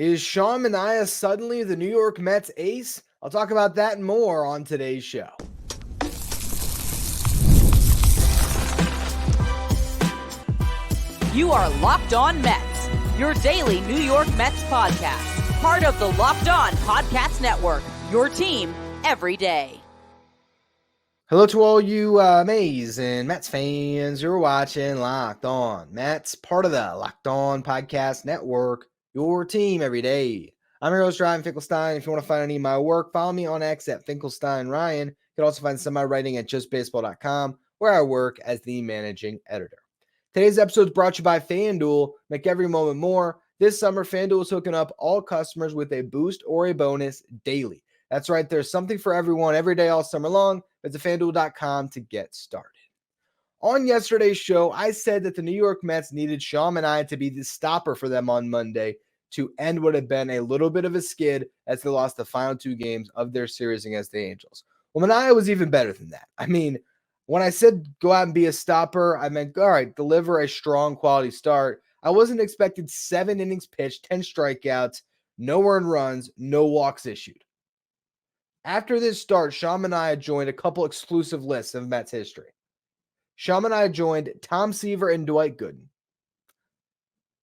Is Sean Manaea suddenly the New York Mets ace? I'll talk about that and more on today's show. You are Locked On Mets, your daily New York Mets podcast. Part of the Locked On Podcast Network, your team every day. Hello to all you amazing Mets fans. You're watching Locked On Mets, part of the Locked On Podcast Network, your team every day. I'm your host, Ryan Finkelstein. If you want to find any of my work, follow me on X at Finkelstein Ryan. You can also find some of my writing at JustBaseball.com, where I work as the managing editor. Today's episode is brought to you by FanDuel. Make every moment more. This summer, FanDuel is hooking up all customers with a boost or a bonus daily. That's right. There's something for everyone every day all summer long. Visit FanDuel.com to get started. On yesterday's show, I said that the New York Mets needed Sean Manaea to be the stopper for them on Monday to end what had been a little bit of a skid as they lost the final two games of their series against the Angels. Well, Manaea was even better than that. I mean, when I said go out and be a stopper, I meant, all right, deliver a strong quality start. I wasn't expecting 7 innings pitched, 10 strikeouts, no earned runs, no walks issued. After this start, Sean Manaea joined a couple exclusive lists of Mets history. Sean Manaea joined Tom Seaver and Dwight Gooden.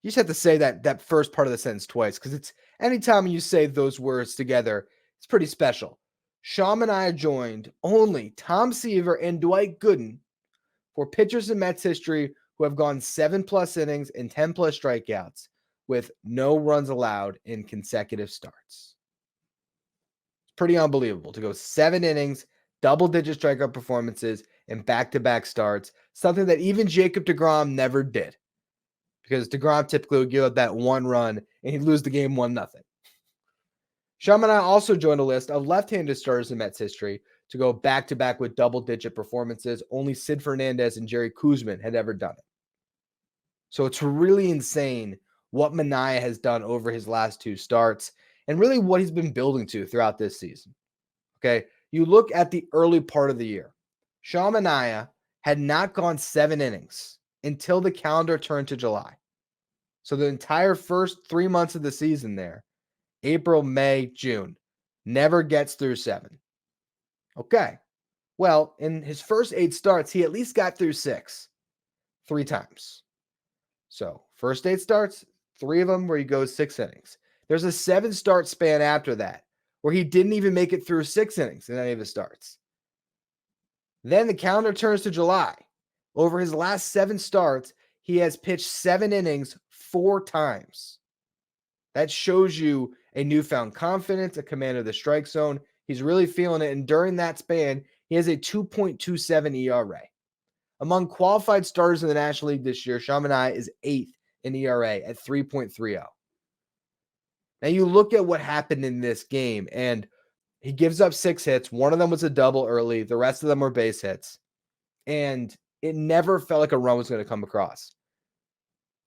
You just have to say that first part of the sentence twice, because it's anytime you say those words together, it's pretty special. Sean Manaea joined only Tom Seaver and Dwight Gooden for pitchers in Mets history who have gone 7+ innings and 10+ strikeouts with no runs allowed in consecutive starts. Pretty unbelievable to go 7 innings, double-digit strikeout performances, and back-to-back starts, something that even Jacob deGrom never did, because deGrom typically would give up that 1 run and he'd lose the game 1-0. Sean Manaea also joined a list of left-handed starters in Mets history to go back-to-back with double-digit performances. Only Sid Fernandez and Jerry Koosman had ever done it. So it's really insane what Manaea has done over his last 2 starts, and really what he's been building to throughout this season. Okay, you look at the early part of the year. Sean Manaea had not gone 7 innings until the calendar turned to July. So the entire first 3 months of the season there, April, May, June, never gets through 7. Okay, well, in his first 8 starts, he at least got through 6, 3 times. So first 8 starts, 3 of them where he goes 6 innings. There's a 7-start span after that where he didn't even make it through 6 innings in any of his starts. Then the calendar turns to July. Over his last 7 starts, he has pitched 7 innings 4 times. That shows you a newfound confidence, a command of the strike zone. He's really feeling it, and during that span, he has a 2.27 ERA. Among qualified starters in the National League this year, Sean Manaea is 8th in ERA at 3.30. Now you look at what happened in this game, and he gives up 6 hits. 1 of them was a double early. The rest of them were base hits. And it never felt like a run was going to come across.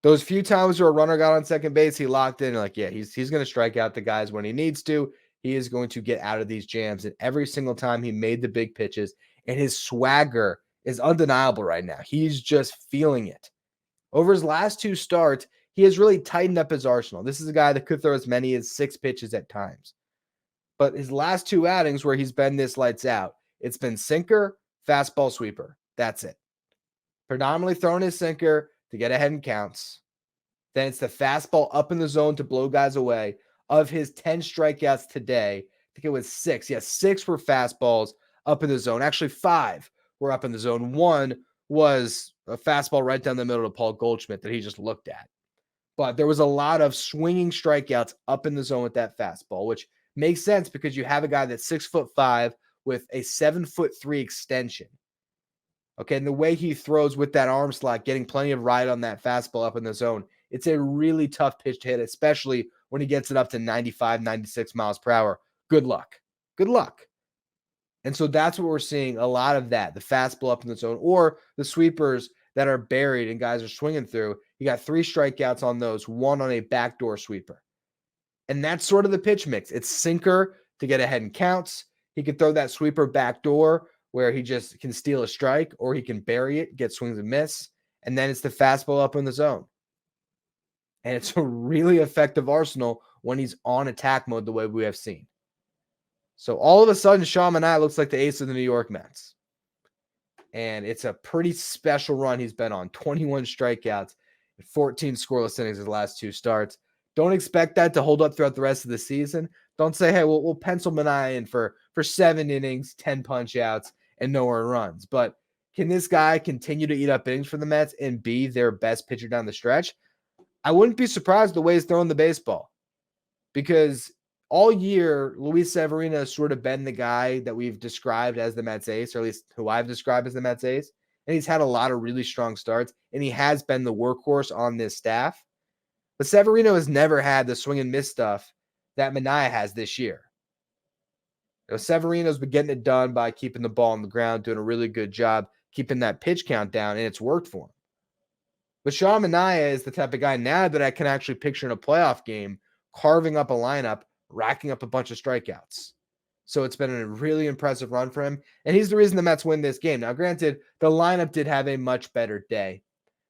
Those few times where a runner got on second base, he locked in like, yeah, he's going to strike out the guys when he needs to. He is going to get out of these jams. And every single time he made the big pitches, and his swagger is undeniable right now. He's just feeling it. Over his last 2 starts, he has really tightened up his arsenal. This is a guy that could throw as many as 6 pitches at times. But his last 2 outings where he's been this lights out, it's been sinker, fastball, sweeper. That's it. Predominantly throwing his sinker to get ahead in counts. Then it's the fastball up in the zone to blow guys away. Of his 10 strikeouts today, I think it was 6. Yes, 6 were fastballs up in the zone. Actually, 5 were up in the zone. 1 was a fastball right down the middle to Paul Goldschmidt that he just looked at. But there was a lot of swinging strikeouts up in the zone with that fastball, which makes sense because you have a guy that's 6'5" with a 7'3" extension. Okay, and the way he throws with that arm slot, getting plenty of ride on that fastball up in the zone, it's a really tough pitch to hit, especially when he gets it up to 95, 96 miles per hour. Good luck. Good luck. And so that's what we're seeing, a lot of that, the fastball up in the zone or the sweepers that are buried and guys are swinging through. You got 3 strikeouts on those, 1 on a backdoor sweeper. And that's sort of the pitch mix. It's sinker to get ahead in counts. He could throw that sweeper backdoor where he just can steal a strike, or he can bury it, get swings and miss. And then it's the fastball up in the zone. And it's a really effective arsenal when he's on attack mode the way we have seen. So all of a sudden, Sean Manaea looks like the ace of the New York Mets. And it's a pretty special run he's been on. 21 strikeouts, 14 scoreless innings his last 2 starts. Don't expect that to hold up throughout the rest of the season. Don't say, hey, we'll pencil Manaea in for 7 innings, 10 punch outs, and no earned runs. But can this guy continue to eat up innings for the Mets and be their best pitcher down the stretch? I wouldn't be surprised the way he's throwing the baseball, because all year, Luis Severino has sort of been the guy that we've described as the Mets ace, or at least who I've described as the Mets ace. And he's had a lot of really strong starts, and he has been the workhorse on this staff. But Severino has never had the swing and miss stuff that Manaea has this year. Severino's been getting it done by keeping the ball on the ground, doing a really good job, keeping that pitch count down, and it's worked for him. But Sean Manaea is the type of guy now that I can actually picture in a playoff game, carving up a lineup, racking up a bunch of strikeouts. So it's been a really impressive run for him, and he's the reason the Mets win this game. Now, granted, the lineup did have a much better day.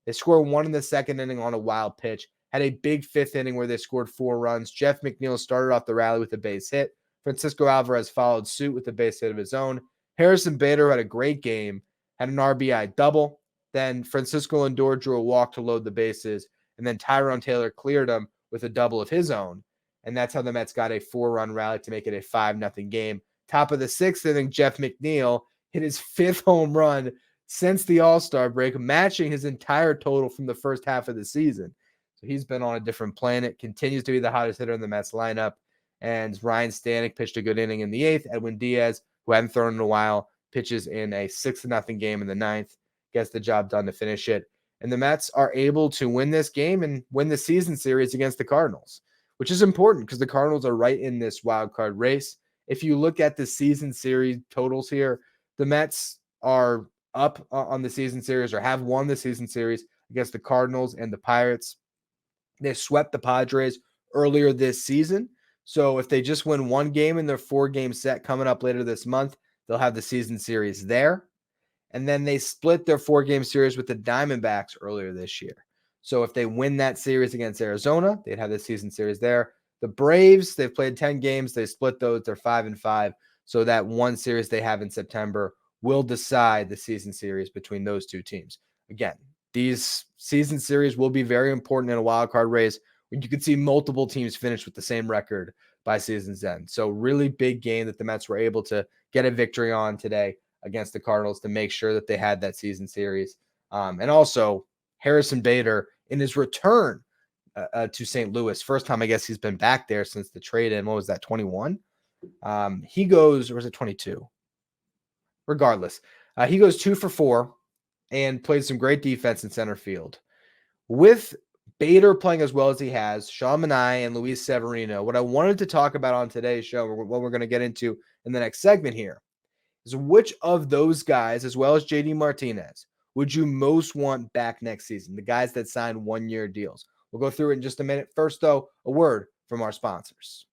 They scored 1 in the second inning on a wild pitch, had a big 5th inning where they scored 4 runs. Jeff McNeil started off the rally with a base hit. Francisco Alvarez followed suit with a base hit of his own. Harrison Bader had a great game, had an RBI double. Then Francisco Lindor drew a walk to load the bases, and then Tyrone Taylor cleared him with a double of his own. And that's how the Mets got a 4-run rally to make it a 5-0 game. Top of the 6th inning, Jeff McNeil hit his 5th home run since the All-Star break, matching his entire total from the first half of the season. So he's been on a different planet, continues to be the hottest hitter in the Mets lineup. And Ryan Stanek pitched a good inning in the 8th. Edwin Diaz, who hadn't thrown in a while, pitches in a 6-0 game in the 9th, gets the job done to finish it. And the Mets are able to win this game and win the season series against the Cardinals, which is important because the Cardinals are right in this wild card race. If you look at the season series totals here, the Mets are up on the season series, or have won the season series against the Cardinals and the Pirates. They swept the Padres earlier this season. So if they just win 1 game in their 4-game set coming up later this month, they'll have the season series there. And then they split their 4-game series with the Diamondbacks earlier this year. So if they win that series against Arizona, they'd have the season series there. The Braves, they've played 10 games. They split those. They're 5-5. So that one series they have in September will decide the season series between those 2 teams. Again, these season series will be very important in a wild card race when you could see multiple teams finish with the same record by season's end. So really big game that the Mets were able to get a victory on today against the Cardinals to make sure that they had that season series. And also Harrison Bader in his return to St. Louis. First time I guess he's been back there since the trade in. What was that, 21? He goes, or was it 22? Regardless, he goes 2 for 4 and played some great defense in center field. With Bader playing as well as he has, Sean Manaea and Luis Severino, what I wanted to talk about on today's show, what we're going to get into in the next segment here, is which of those guys, as well as JD Martinez, would you most want back next season? The guys that signed 1-year deals. We'll go through it in just a minute. First, though, a word from our sponsors.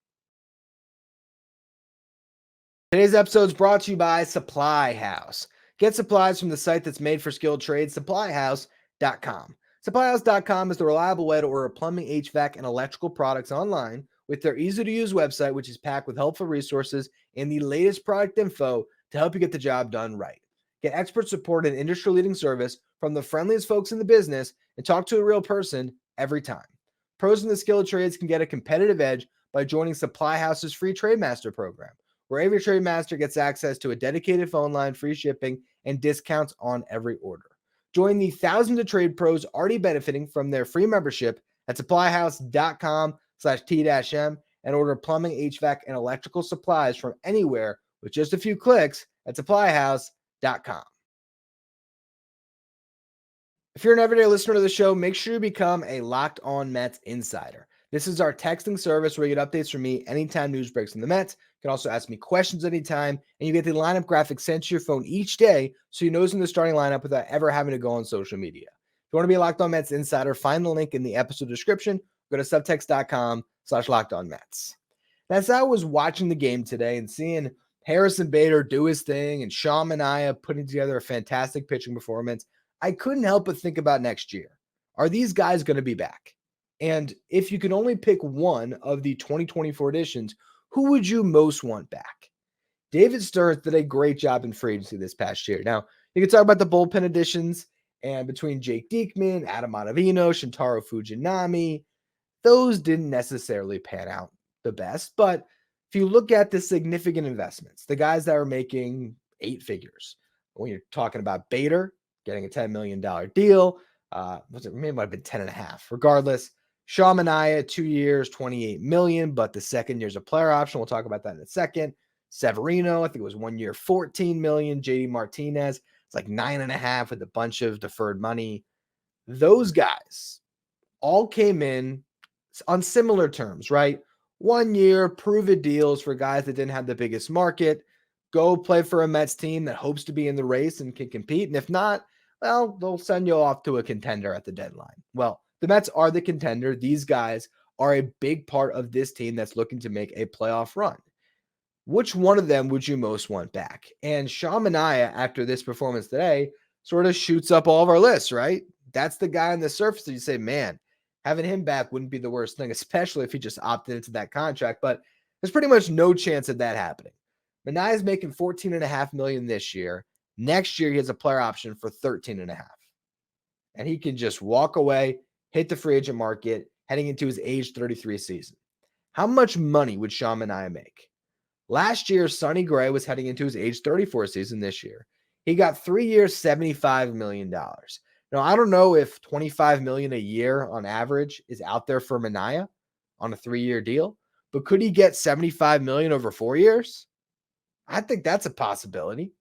Today's episode is brought to you by Supply House. Get supplies from the site that's made for skilled trades, supplyhouse.com. Supplyhouse.com is the reliable way to order plumbing, HVAC, and electrical products online with their easy-to-use website, which is packed with helpful resources and the latest product info to help you get the job done right. Get expert support and industry-leading service from the friendliest folks in the business and talk to a real person every time. Pros in the skilled trades can get a competitive edge by joining Supply House's free Trade Master program, where every Trade Master gets access to a dedicated phone line, free shipping, and discounts on every order. Join the thousands of trade pros already benefiting from their free membership at supplyhouse.com/T-M and order plumbing, HVAC, and electrical supplies from anywhere with just a few clicks at supplyhouse.com. If you're an everyday listener to the show, make sure you become a Locked On Mets insider. This is our texting service where you get updates from me anytime news breaks in the Mets. You can also ask me questions anytime, and you get the lineup graphic sent to your phone each day so you know who's in the starting lineup without ever having to go on social media. If you want to be a Locked On Mets insider, find the link in the episode description. Go to subtext.com/LockedOnMets. As I was watching the game today and seeing Harrison Bader do his thing and Sean Manaea putting together a fantastic pitching performance, I couldn't help but think about next year. Are these guys going to be back? And if you could only pick one of the 2024 additions, who would you most want back? David Stearns did a great job in free agency this past year. Now, you can talk about the bullpen additions, and between Jake Diekman, Adam Ottavino, Shintaro Fujinami, those didn't necessarily pan out the best. But if you look at the significant investments, the guys that are making 8 figures, when you're talking about Bader getting a $10 million deal, it might have been 10 and a half. Regardless, Sean Manaea, 2 years, 28 million, but the second year's a player option. We'll talk about that in a second. Severino, I think it was 1 year, 14 million. JD Martinez, it's like 9.5 with a bunch of deferred money. Those guys all came in on similar terms, right? 1 year, prove it deals for guys that didn't have the biggest market. Go play for a Mets team that hopes to be in the race and can compete. And if not, well, they'll send you off to a contender at the deadline. Well, the Mets are the contender. These guys are a big part of this team that's looking to make a playoff run. Which one of them would you most want back? And Sean Manaea, after this performance today, sort of shoots up all of our lists, right? That's the guy on the surface that you say, man, having him back wouldn't be the worst thing, especially if he just opted into that contract. But there's pretty much no chance of that happening. Manaea is making $14.5 million this year. Next year, he has a player option for $13.5 million. And he can just walk away, hit the free agent market, heading into his age 33 season. How much money would Sean Manaea make? Last year, Sonny Gray was heading into his age 34 season this year. He got 3 years, $75 million. Now, I don't know if $25 million a year on average is out there for Manaea on a 3-year deal, but could he get $75 million over 4 years? I think that's a possibility.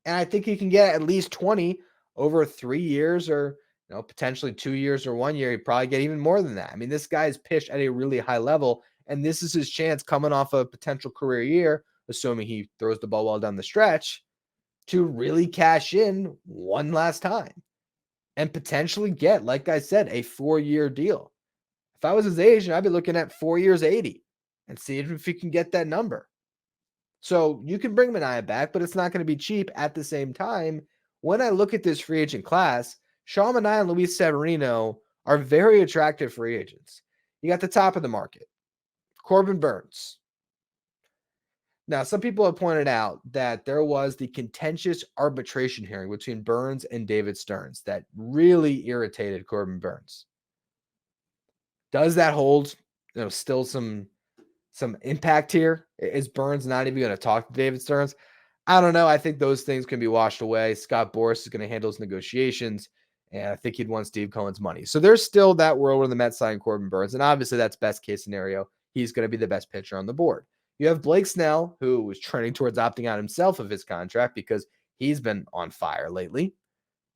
And I think he can get at least 20 over 3 years or potentially 2 years or 1 year. He'd probably get even more than that. I mean, this guy's pitched at a really high level, and this is his chance coming off a potential career year, assuming he throws the ball well down the stretch, to really cash in one last time and potentially get, like I said, a 4-year deal. If I was his agent, I'd be looking at 4 years, 80 and see if he can get that number. So you can bring Manaea back, but it's not going to be cheap. At the same time, when I look at this free agent class, Sean Manaea and Luis Severino are very attractive free agents. You got the top of the market, Corbin Burnes. Now, some people have pointed out that there was the contentious arbitration hearing between Burnes and David Stearns that really irritated Corbin Burnes. Does that hold, still some impact here? Is Burnes not even going to talk to David Stearns? I don't know. I think those things can be washed away. Scott Boras is going to handle his negotiations, and I think he'd want Steve Cohen's money. So there's still that world where the Mets sign Corbin Burnes, and obviously that's best case scenario. He's going to be the best pitcher on the board. You have Blake Snell, who was trending towards opting out himself of his contract because he's been on fire lately.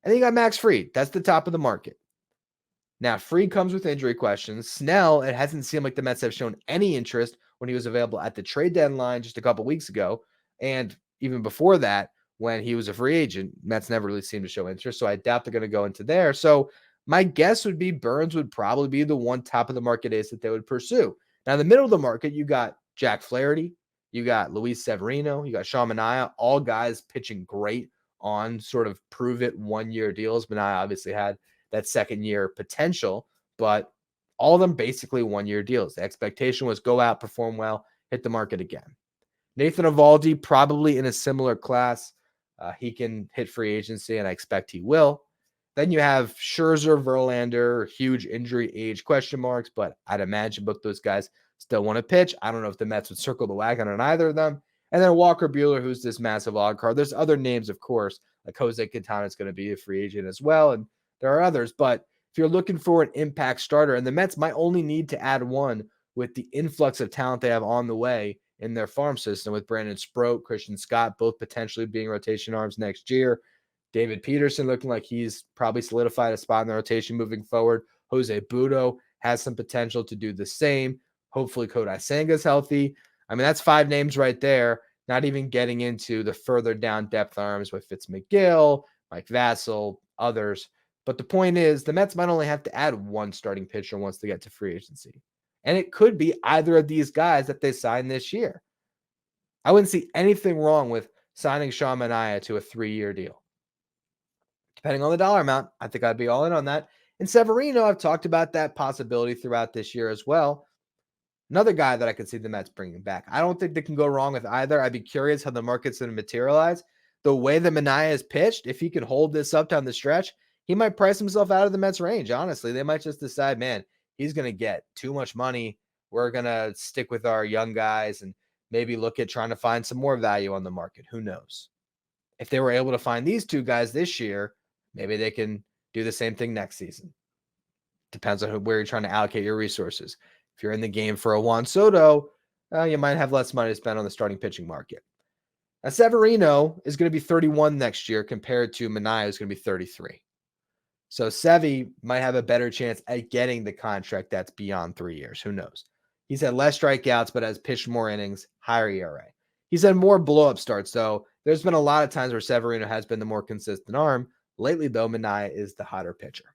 And then you got Max Fried. That's the top of the market. Now, Fried comes with injury questions. Snell, it hasn't seemed like the Mets have shown any interest when he was available at the trade deadline just a couple weeks ago. And even before that, when he was a free agent, Mets never really seemed to show interest. So I doubt they're going to go into there. So my guess would be Burnes would probably be the one top of the market ace that they would pursue. Now, in the middle of the market, you got Jack Flaherty, you got Luis Severino, you got Sean Manaea, all guys pitching great on sort of prove it 1-year deals. Manaea obviously had that 2nd-year potential, but all of them basically 1-year deals. The expectation was go out, perform well, hit the market again. Nathan Eovaldi, probably in a similar class. He can hit free agency, and I expect he will. Then you have Scherzer, Verlander, huge injury age question marks, but I'd imagine both those guys still want to pitch. I don't know if the Mets would circle the wagon on either of them. And then Walker Buehler, who's this massive odd card. There's other names, of course, like Jose Quintana is going to be a free agent as well, and there are others. But if you're looking for an impact starter, and the Mets might only need to add one with the influx of talent they have on the way in their farm system with Brandon Sproat, Christian Scott, both potentially being rotation arms next year. David Peterson looking like he's probably solidified a spot in the rotation moving forward. Jose Budo has some potential to do the same. Hopefully Kodai Senga's healthy. I mean, that's 5 names right there, not even getting into the further down depth arms with Fitz McGill, Mike Vassell, others. But the point is, the Mets might only have to add one starting pitcher once they get to free agency. And it could be either of these guys that they sign this year. I wouldn't see anything wrong with signing Sean Manaea to a 3-year deal. Depending on the dollar amount, I think I'd be all in on that. And Severino, I've talked about that possibility throughout this year as well. Another guy that I could see the Mets bringing back. I don't think they can go wrong with either. I'd be curious how the market's going to materialize. The way that Manaea is pitched, if he can hold this up down the stretch, he might price himself out of the Mets range. Honestly, they might just decide, man, he's going to get too much money. We're going to stick with our young guys and maybe look at trying to find some more value on the market. Who knows? If they were able to find these two guys this year, maybe they can do the same thing next season. Depends on where you're trying to allocate your resources. If you're in the game for a Juan Soto, you might have less money to spend on the starting pitching market. Now, Severino is going to be 31 next year compared to Manaea, who's going to be 33. So Sevy might have a better chance at getting the contract that's beyond 3 years. Who knows? He's had less strikeouts, but has pitched more innings, higher ERA. He's had more blow-up starts, though. There's been a lot of times where Severino has been the more consistent arm. Lately, though, Manaea is the hotter pitcher.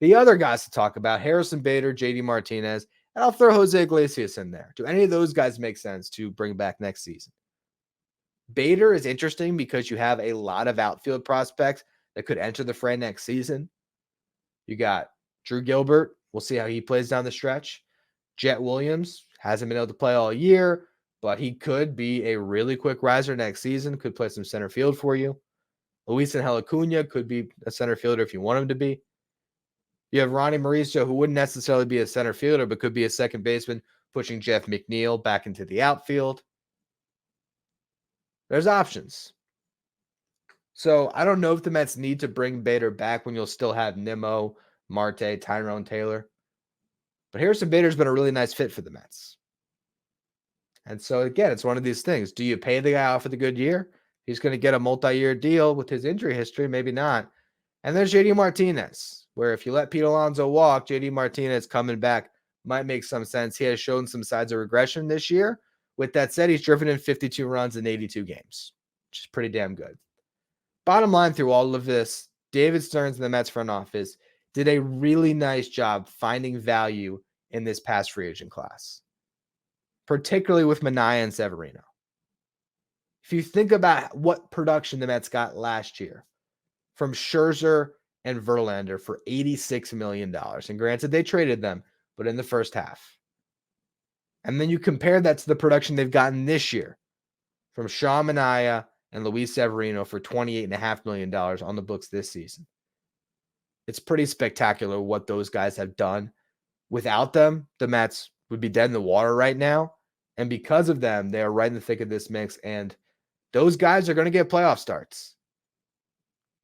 The other guys to talk about, Harrison Bader, JD Martinez, and I'll throw Jose Iglesias in there. Do any of those guys make sense to bring back next season? Bader is interesting because you have a lot of outfield prospects that could enter the fray next season. You got Drew Gilbert. We'll see how he plays down the stretch. Jet Williams hasn't been able to play all year, but he could be a really quick riser next season, could play some center field for you. Luis Angel Acuna could be a center fielder if you want him to be. You have Ronnie Mauricio, who wouldn't necessarily be a center fielder, but could be a second baseman, pushing Jeff McNeil back into the outfield. There's options. So I don't know if the Mets need to bring Bader back when you'll still have Nimmo, Marte, Tyrone Taylor. But Harrison Bader's been a really nice fit for the Mets. And so, again, it's one of these things. Do you pay the guy off for the good year? He's going to get a multi-year deal with his injury history, maybe not. And there's JD Martinez, where if you let Pete Alonso walk, JD Martinez coming back might make some sense. He has shown some signs of regression this year. With that said, he's driven in 52 runs in 82 games, which is pretty damn good. Bottom line through all of this, David Stearns and the Mets front office did a really nice job finding value in this past free agent class, particularly with Manaea and Severino. If you think about what production the Mets got last year from Scherzer and Verlander for $86 million, and granted they traded them, but in the first half. And then you compare that to the production they've gotten this year from Sean Manaea and Luis Severino for $28.5 million on the books this season. It's pretty spectacular what those guys have done. Without them, the Mets would be dead in the water right now. And because of them, they are right in the thick of this mix. And those guys are going to get playoff starts.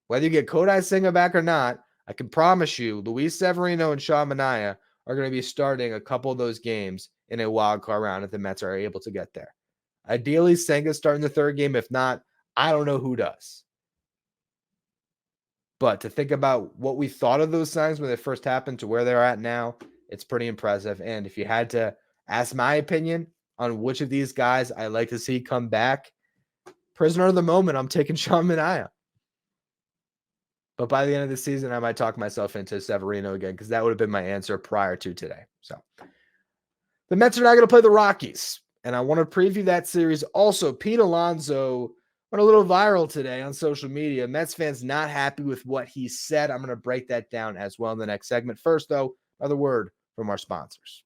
Whether you get Kodai Senga back or not, I can promise you Luis Severino and Sean Manaea are going to be starting a couple of those games in a wild card round if the Mets are able to get there. Ideally, Senga's starting the third game. If not, I don't know who does. But to think about what we thought of those signs when they first happened to where they're at now, it's pretty impressive. And if you had to ask my opinion on which of these guys I'd like to see come back, prisoner of the moment, I'm taking Sean Manaea. But by the end of the season, I might talk myself into Severino again because that would have been my answer prior to today. So the Mets are now going to play the Rockies. And I want to preview that series. Also, Pete Alonso went a little viral today on social media. Mets fans not happy with what he said. I'm going to break that down as well in the next segment. First, though, another word from our sponsors.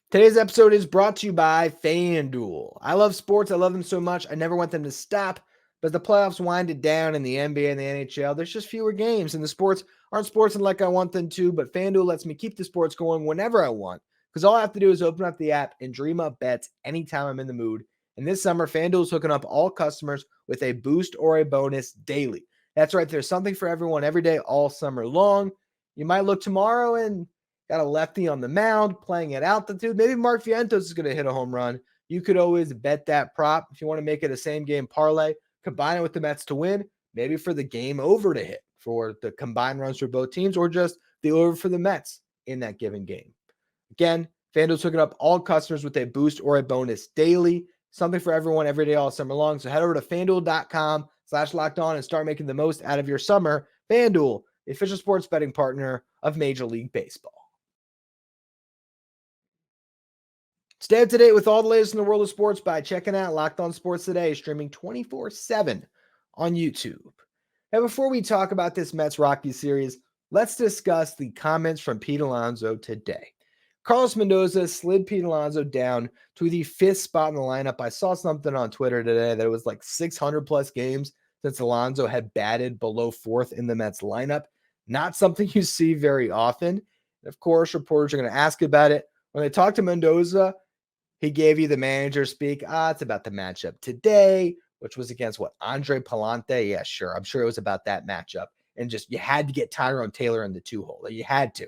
Today's episode is brought to you by FanDuel. I love sports. I love them so much. I never want them to stop. But as the playoffs winded down in the NBA and the NHL, there's just fewer games, and the sports aren't sports like I want them to. But FanDuel lets me keep the sports going whenever I want, because all I have to do is open up the app and dream up bets anytime I'm in the mood. And this summer, FanDuel is hooking up all customers with a boost or a bonus daily. That's right. There's something for everyone every day, all summer long. You might look tomorrow and got a lefty on the mound playing at altitude. Maybe Mark Vientos is going to hit a home run. You could always bet that prop. If you want to make it a same game parlay, combine it with the Mets to win, maybe for the game over to hit, for the combined runs for both teams, or just the over for the Mets in that given game. Again, FanDuel's hooking up all customers with a boost or a bonus daily. Something for everyone every day all summer long. So head over to FanDuel.com/lockedon and start making the most out of your summer. FanDuel, the official sports betting partner of Major League Baseball. Stay up to date with all the latest in the world of sports by checking out Locked On Sports Today, streaming 24/7 on YouTube. And before we talk about this Mets-Rockies series, let's discuss the comments from Pete Alonso today. Carlos Mendoza slid Pete Alonso down to the 5th spot in the lineup. I saw something on Twitter today that it was like 600 plus games since Alonso had batted below 4th in the Mets lineup. Not something you see very often. Of course, reporters are going to ask about it. When they talked to Mendoza, he gave you the manager speak. It's about the matchup today, which was against Andre Palante? Yeah, sure. I'm sure it was about that matchup. And just you had to get Tyrone Taylor in the 2-hole. You had to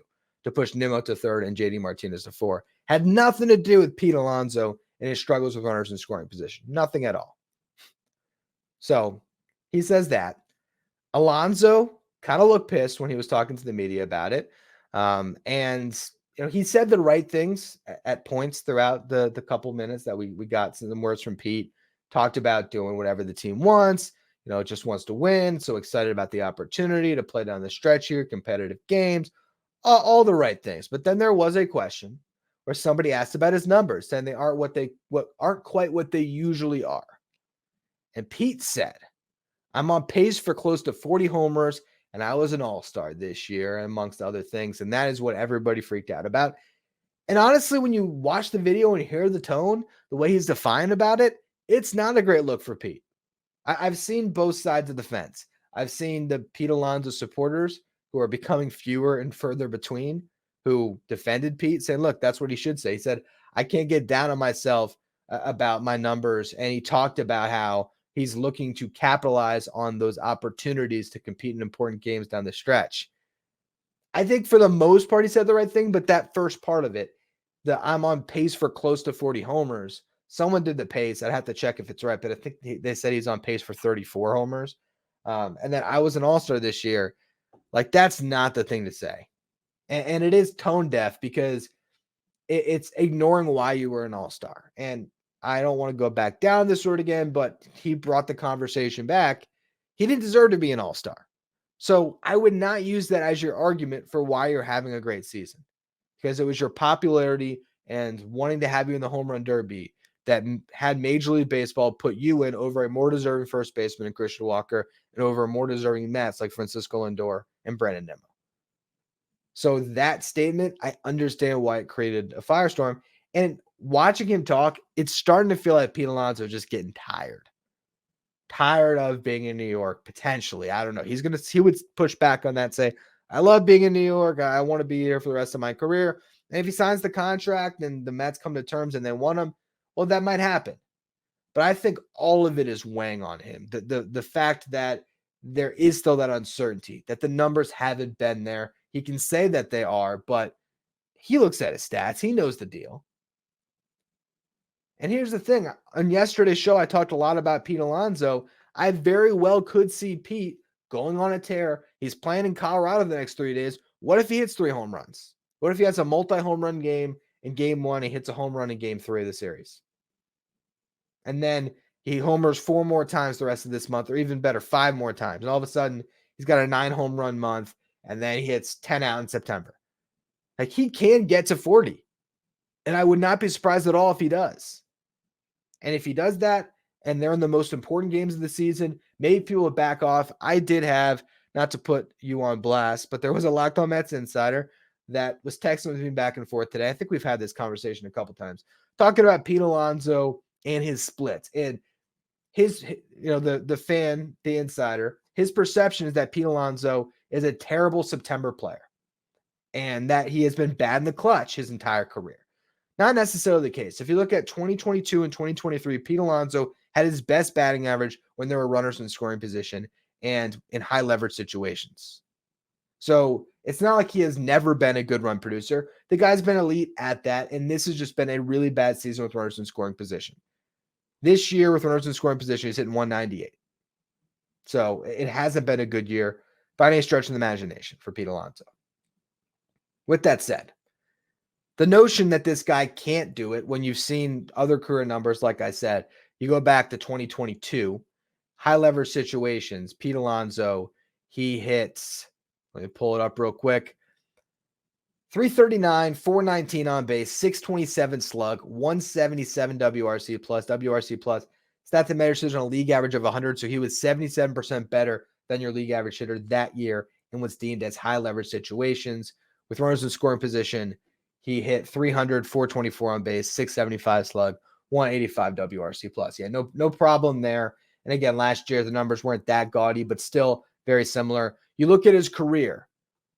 push Nimmo to 3rd and JD Martinez to 4. Had nothing to do with Pete Alonso and his struggles with runners in scoring position. Nothing at all. So he says that. Alonso kind of looked pissed when he was talking to the media about it. And he said the right things at points throughout the couple minutes that we got some words from Pete. Talked about doing whatever the team wants. Just wants to win. So excited about the opportunity to play down the stretch here, competitive games, all the right things. But then there was a question where somebody asked about his numbers, saying they aren't quite what they usually are. And Pete said, I'm on pace for close to 40 homers, and I was an all-star this year, amongst other things. And that is what everybody freaked out about. And honestly, when you watch the video and hear the tone, the way he's defiant about it, it's not a great look for Pete. I've seen both sides of the fence. I've seen the Pete Alonso supporters who are becoming fewer and further between, who defended Pete, saying, look, that's what he should say. He said, I can't get down on myself about my numbers. And he talked about how he's looking to capitalize on those opportunities to compete in important games down the stretch. I think for the most part, he said the right thing, but that first part of it, that I'm on pace for close to 40 homers, someone did the pace. I'd have to check if it's right, but I think they said he's on pace for 34 homers. And then I was an all-star this year. Like, that's not the thing to say. And it is tone deaf because it's ignoring why you were an all-star. And I don't want to go back down this road again, but he brought the conversation back. He didn't deserve to be an all-star. So I would not use that as your argument for why you're having a great season, because it was your popularity and wanting to have you in the home run derby that had Major League Baseball put you in over a more deserving first baseman in Christian Walker and over a more deserving Mets like Francisco Lindor and Brandon Nimmo. So that statement, I understand why it created a firestorm. And watching him talk, it's starting to feel like Pete Alonso just getting tired of being in New York, potentially. I don't know. He would push back on that, say, I love being in New York. I want to be here for the rest of my career. And if he signs the contract and the Mets come to terms and they want him, well, that might happen. But I think all of it is weighing on him. The fact that there is still that uncertainty, that the numbers haven't been there. He can say that they are, but he looks at his stats. He knows the deal. And here's the thing. On yesterday's show, I talked a lot about Pete Alonso. I very well could see Pete going on a tear. He's playing in Colorado the next 3 days. What if he hits 3 home runs? What if he has a multi-home run game in game 1 and hits a home run in game 3 of the series? And then he homers 4 more times the rest of this month, or even better, 5 more times. And all of a sudden, he's got a 9 home run month, and then he hits 10 out in September. Like, he can get to 40. And I would not be surprised at all if he does. And if he does that, and they're in the most important games of the season, maybe people would back off. I did have, not to put you on blast, but there was a Locked On Mets insider that was texting with me back and forth today. I think we've had this conversation a couple times, talking about Pete Alonso and his splits. And his, the insider, his perception is that Pete Alonso is a terrible September player and that he has been bad in the clutch his entire career. Not necessarily the case. If you look at 2022 and 2023, Pete Alonso had his best batting average when there were runners in scoring position and in high leverage situations. So it's not like he has never been a good run producer. The guy's been elite at that, and this has just been a really bad season with runners in scoring position. This year with runners in scoring position, he's hitting 198. So it hasn't been a good year by any stretch of the imagination for Pete Alonso. With that said, the notion that this guy can't do it when you've seen other career numbers, like I said, you go back to 2022, high leverage situations, Pete Alonso, he hits, let me pull it up real quick, 339, 419 on base, 627 slug, 177 WRC plus, stat that measures on a league average of 100, so he was 77% better than your league average hitter that year in what's deemed as high leverage situations. With runners in scoring position, he hit 300, 424 on base, 675 slug, 185 WRC plus. Yeah, no problem there. And again, last year, the numbers weren't that gaudy, but still very similar. You look at his career,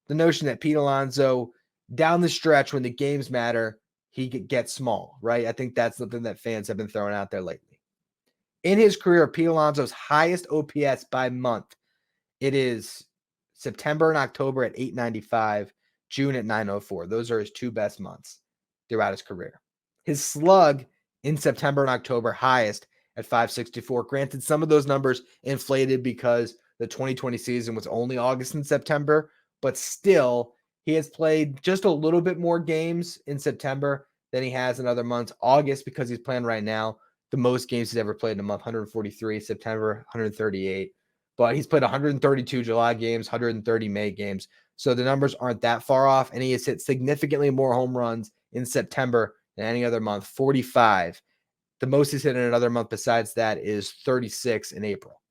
the notion that Pete Alonso, down the stretch when the games matter, he gets small, right? I think that's something that fans have been throwing out there lately. In his career, Pete Alonso's highest OPS by month, it is September and October at 895, June at 904. Those are his two best months throughout his career. His slug in September and October, highest at 564. Granted, some of those numbers inflated because the 2020 season was only August and September, but still, he has played just a little bit more games in September than he has in other months. August, because he's playing right now, the most games he's ever played in a month, 143. September, 138. But he's played 132 July games, 130 May games. So the numbers aren't that far off, and he has hit significantly more home runs in September than any other month, 45. The most he's hit in another month besides that is 36 in April.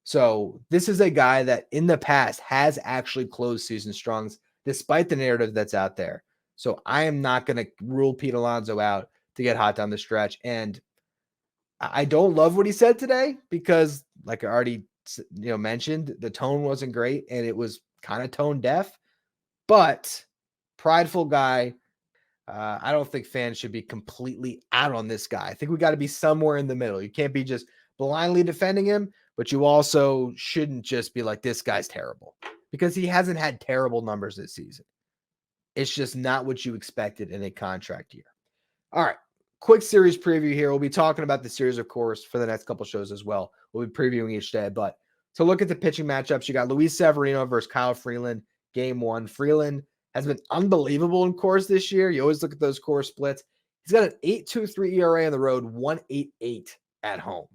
So this is a guy that in the past has actually closed season strongs, despite the narrative that's out there. So I am not going to rule Pete Alonso out to get hot down the stretch. And I don't love what he said today because, like I already mentioned, the tone wasn't great and it was kind of tone deaf. But prideful guy. I don't think fans should be completely out on this guy. I think we got to be somewhere in the middle. You can't be just blindly defending him, but you also shouldn't just be like, this guy's terrible, because he hasn't had terrible numbers this season. It's just not what you expected in a contract year. All right, quick series preview here. We'll be talking about the series, of course, for the next couple shows as well. We'll be previewing each day, but to look at the pitching matchups, you got Luis Severino versus Kyle Freeland, game one. Freeland has been unbelievable in Coors this year. You always look at those Coors splits. He's got an 8.23 ERA on the road, 1.88 at home.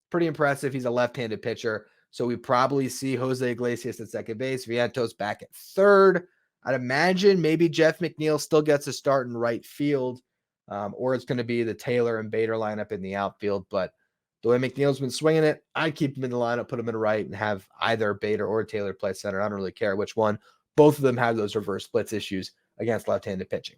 Pretty impressive. He's a left-handed pitcher, so we probably see Jose Iglesias at second base. Vientos back at third. I'd imagine maybe Jeff McNeil still gets a start in right field, or it's going to be the Taylor and Bader lineup in the outfield. But the way McNeil's been swinging it, I'd keep him in the lineup, put him in right, and have either Bader or Taylor play center. I don't really care which one. Both of them have those reverse splits issues against left-handed pitching.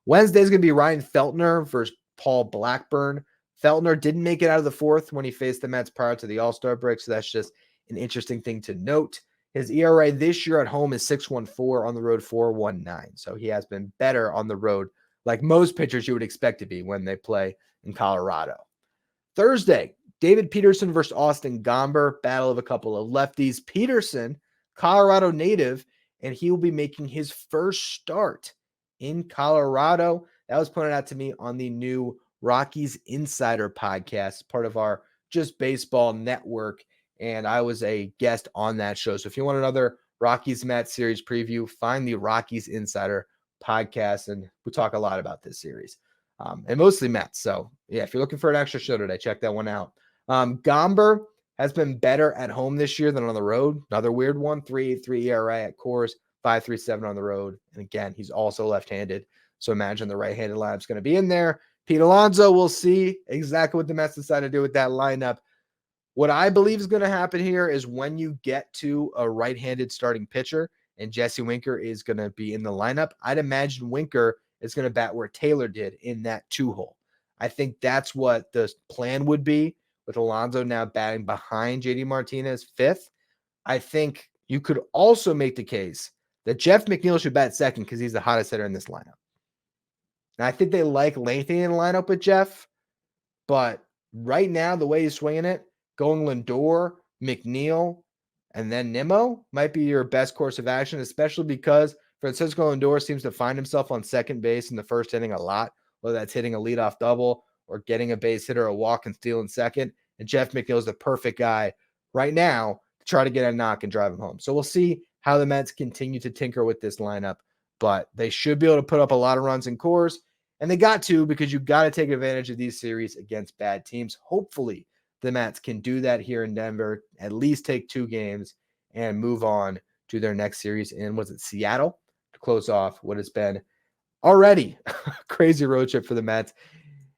Wednesday's going to be Ryan Feltner versus Paul Blackburn. Feltner didn't make it out of the fourth when he faced the Mets prior to the All-Star break, so that's just an interesting thing to note. His ERA this year at home is 6.14, on the road 4.19. So he has been better on the road, like most pitchers you would expect to be when they play in Colorado. Thursday, David Peterson versus Austin Gomber, battle of a couple of lefties. Peterson, Colorado native, and he will be making his first start in Colorado. That was pointed out to me on the new Rockies Insider podcast, part of our Just Baseball network, and I was a guest on that show. So if you want another Rockies Mets series preview, find the Rockies Insider podcast, and we talk a lot about this series, and mostly Mets. So yeah, if you're looking for an extra show today, check that one out. Gomber has been better at home this year than on the road. Another weird one, 3.83 ERA at Coors, 5.37 on the road. And again, he's also left-handed. So imagine the right-handed lineup's going to be in there. Pete Alonso, we'll see exactly what the Mets decide to do with that lineup. What I believe is going to happen here is when you get to a right-handed starting pitcher and Jesse Winker is going to be in the lineup, I'd imagine Winker is going to bat where Taylor did in that two-hole. I think that's what the plan would be, with Alonso now batting behind JD Martinez fifth. I think you could also make the case that Jeff McNeil should bat second because he's the hottest hitter in this lineup. And I think they like lengthening the lineup with Jeff, but right now, the way he's swinging it, going Lindor, McNeil, and then Nimmo might be your best course of action, especially because Francisco Lindor seems to find himself on second base in the first inning a lot, whether that's hitting a leadoff double or getting a base hitter, a walk and steal in second. And Jeff McNeil is the perfect guy right now to try to get a knock and drive him home. So we'll see how the Mets continue to tinker with this lineup, but they should be able to put up a lot of runs in Coors, and they got to, because you got to take advantage of these series against bad teams. Hopefully the Mets can do that here in Denver, at least take 2 games and move on to their next series in, was it Seattle, to close off what has been already a crazy road trip for the Mets.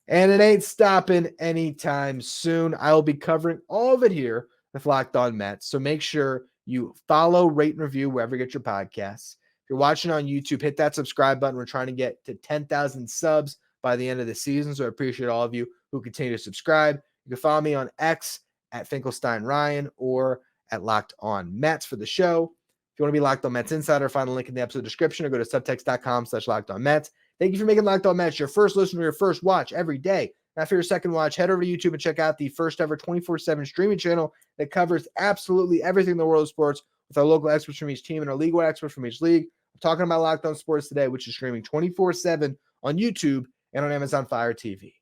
And it ain't stopping anytime soon. I will be covering all of it here with Locked On Mets. So make sure you follow, rate, and review wherever you get your podcasts. If you're watching on YouTube, hit that subscribe button. We're trying to get to 10,000 subs by the end of the season. So I appreciate all of you who continue to subscribe. You can follow me on X at Finkelstein Ryan or at Locked On Mets for the show. If you want to be Locked On Mets Insider, find the link in the episode description or go to subtext.com/Locked On Mets. Thank you for making Locked On Mets your first listen or your first watch every day. Now, for your second watch, head over to YouTube and check out the first ever 24/7 streaming channel that covers absolutely everything in the world of sports with our local experts from each team and our legal experts from each league. I'm talking about Locked On Sports Today, which is streaming 24/7 on YouTube and on Amazon Fire TV.